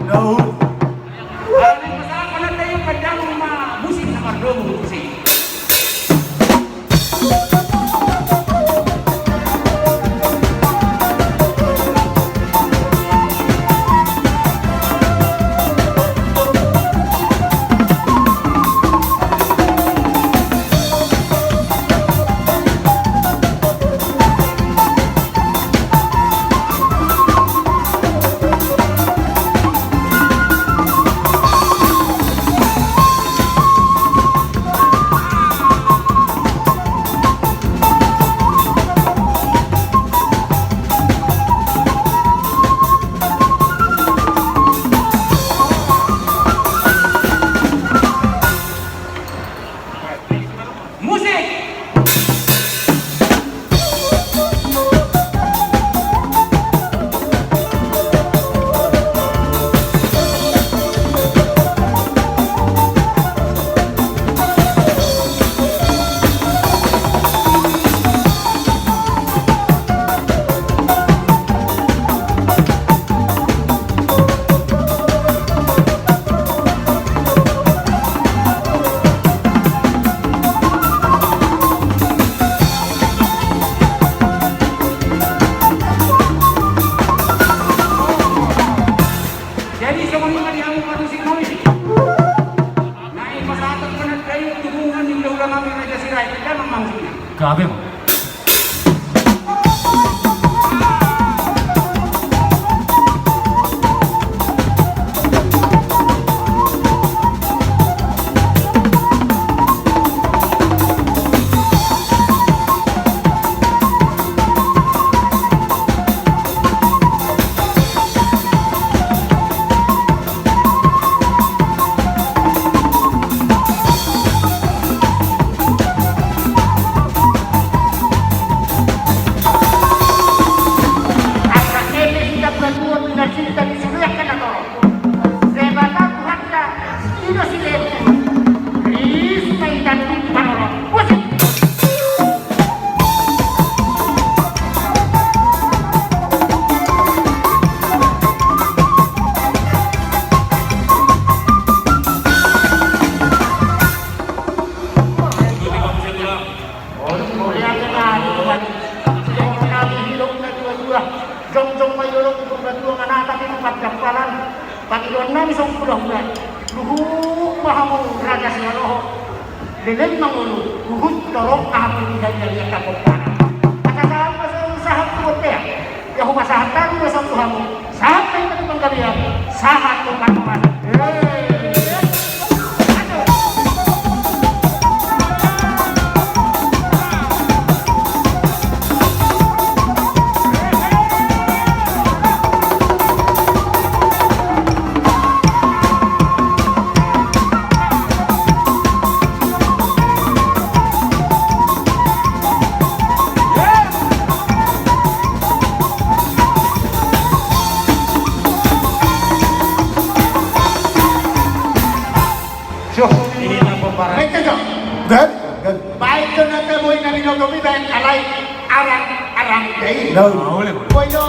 No. Ang masalah ko na tayo kadang musik na kardong musik. Grabe mo. Jong-jong mayulong itong berdua manatap itu pagkapalan Panginoon namin sa ulang-ulang luhuk mahamong raja sinaloho dengan mangulu luhut torong ahapin dari yang kapupanan pagkasaan pa sa usahan kumotea ya humasahatan mo sa Tuhan mo sampai na itong kaliyan sahat mo kanuman Ini apa para? Baik saja. Good? Good. Baik to na tayo mo'y naminaw kami dahil alay arang-arang day. No. Boleh, boleh. Bueno,